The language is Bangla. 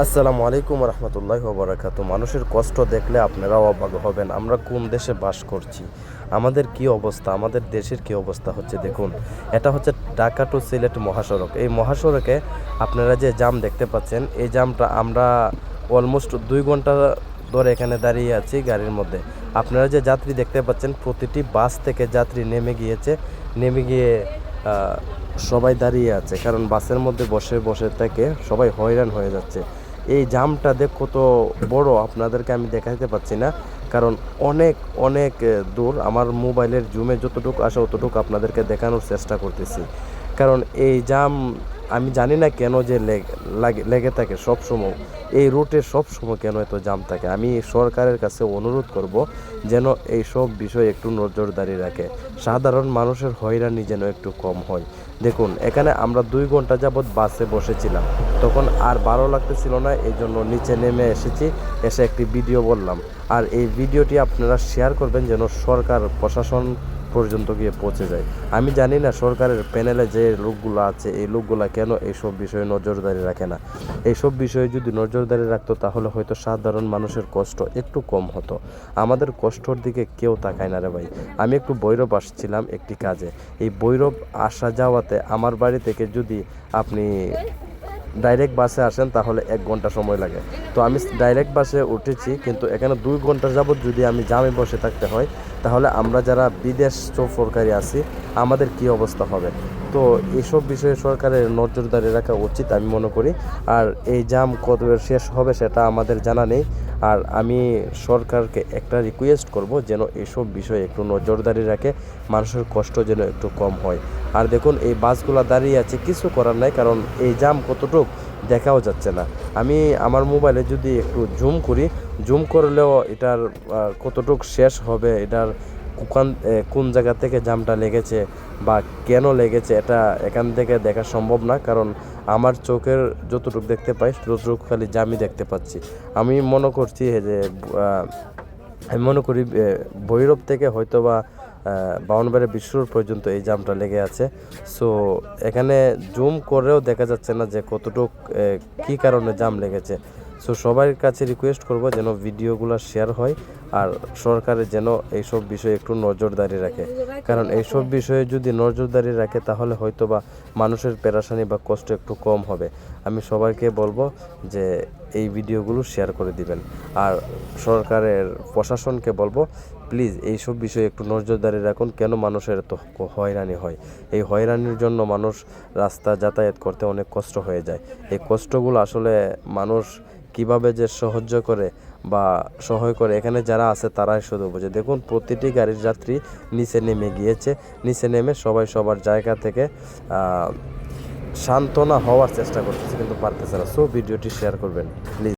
আসসালামু আলাইকুম রহমতুল্লাহি ওয়া বারাকাতুহু। মানুষের কষ্ট দেখলে আপনারাও অবাক হবেন। আমরা কোন দেশে বাস করছি, আমাদের কি অবস্থা, আমাদের দেশের কি অবস্থা হচ্ছে দেখুন। এটা হচ্ছে ঢাকা টু সিলেট মহাসড়ক। এই মহাসড়কে আপনারা যে জাম দেখতে পাচ্ছেন, এই জামটা আমরা অলমোস্ট 2 ঘন্টা ধরে এখানে দাঁড়িয়ে আছি গাড়ির মধ্যে। আপনারা যে যাত্রী দেখতে পাচ্ছেন, প্রতিটি বাস থেকে যাত্রী নেমে গিয়েছে, নেমে গিয়ে সবাই দাঁড়িয়ে আছে, কারণ বাসের মধ্যে বসে বসে থেকে সবাই হয়রান হয়ে যাচ্ছে। এই জামটা দেখো তো বড়, আপনাদেরকে আমি দেখাতে পাচ্ছি না, কারণ অনেক অনেক দূর। আমার মোবাইলের জুমে যতটুকু আসে অতটুকু আপনাদেরকে দেখানোর চেষ্টা করতেছি। কারণ এই জাম আমি জানি না কেন যে লেগে থাকে সব সময়, এই রুটে সব সময় কেন এত জাম থাকে। আমি সরকারের কাছে অনুরোধ করব যেন এই সব বিষয়ে একটু নজরদারি রাখে, সাধারণ মানুষের হয়রানি যেন একটু কম হয়। দেখুন, এখানে আমরা 2 ঘন্টা যাবৎ বাসে বসেছিলাম, তখন আর ভালো লাগতেছিল না, এই জন্য নিচে নেমে এসেছি, এসে একটি ভিডিও বললাম। আর এই ভিডিওটি আপনারা শেয়ার করবেন যেন সরকার প্রশাসন পর্যন্ত গিয়ে পৌঁছে যায়। আমি জানি না সরকারের প্যানেলে যে লোকগুলো আছে, এই লোকগুলো কেন এইসব বিষয়ে নজরদারি রাখে না। এইসব বিষয়ে যদি নজরদারি রাখতো তাহলে হয়তো সাধারণ মানুষের কষ্ট একটু কম হতো। আমাদের কষ্টর দিকে কেউ তাকায় না রে ভাই। আমি একটু ভৈরব আসছিলাম একটি কাজে। এই ভৈরব আসা যাওয়াতে আমার বাড়ি থেকে যদি আপনি ডাইরেক্ট বাসে আসেন তাহলে 1 ঘন্টা সময় লাগে। তো আমি ডাইরেক্ট বাসে উঠেছি, কিন্তু এখানে 2 ঘন্টা যাবৎ যদি আমি জামে বসে থাকতে হয়, তাহলে আমরা যারা বিদেশ সফরকারী আছি আমাদের কি অবস্থা হবে। তো এইসব বিষয়ে সরকারের নজরদারি রাখা উচিত আমি মনে করি। আর এই জাম কত শেষ হবে সেটা আমাদের জানা নেই। আর আমি সরকারকে একটা রিকোয়েস্ট করব যেন এইসব বিষয়ে একটু নজরদারি রাখে, মানুষের কষ্ট যেন একটু কম হয়। আর দেখুন, এই বাসগুলো দাঁড়িয়ে আছে, কিছু করার নাই, কারণ এই জাম কতটুক দেখাও যাচ্ছে না। আমি আমার মোবাইলে যদি একটু জুম করি, জুম করলেও এটার কতটুক শেষ হবে, এটার কোন জায়গা থেকে জামটা লেগেছে বা কেন লেগেছে, এটা এখান থেকে দেখা সম্ভব না, কারণ আমার চোখের যতটুকু দেখতে পাই ততটুকু খালি জামই দেখতে পাচ্ছি। আমি মনে করছি যে আমি মনে করি ভৈরব থেকে হয়তো বা বাউনবাড়ি বিশ্বরোড পর্যন্ত এই জামটা লেগে আছে। সো এখানে জুম করেও দেখা যাচ্ছে না যে কতটুক কী কারণে জাম লেগেছে। সো সবার কাছে রিকোয়েস্ট করব যেন ভিডিওগুলো শেয়ার হয়, আর সরকারের যেন এইসব বিষয়ে একটু নজরদারি রাখে, কারণ এইসব বিষয়ে যদি নজরদারি রাখে তাহলে হয়তো বা মানুষের পেরেশানি বা কষ্ট একটু কম হবে। আমি সবাইকে বলবো যে এই ভিডিওগুলো শেয়ার করে দিবেন। আর সরকারের প্রশাসনকে বলবো প্লিজ এইসব বিষয়ে একটু নজরদারি রাখুন, কেন মানুষের এত হয়রানি হয়। এই হয়রানির জন্য মানুষ রাস্তা যাতায়াত করতে অনেক কষ্ট হয়ে যায়। এই কষ্টগুলো আসলে মানুষ কিভাবে যে সহ্য করে বা সহায় করে, এখানে যারা আছে তারাই শুধু বোঝে। দেখুন, প্রতিটি গাড়ির যাত্রী নিচে নেমে গিয়েছে, নিচে নেমে সবাই সবার জায়গা থেকে সান্ত্বনা হওয়ার চেষ্টা করতেছে, কিন্তু পারতেছে না। সো ভিডিওটি শেয়ার করবেন প্লিজ।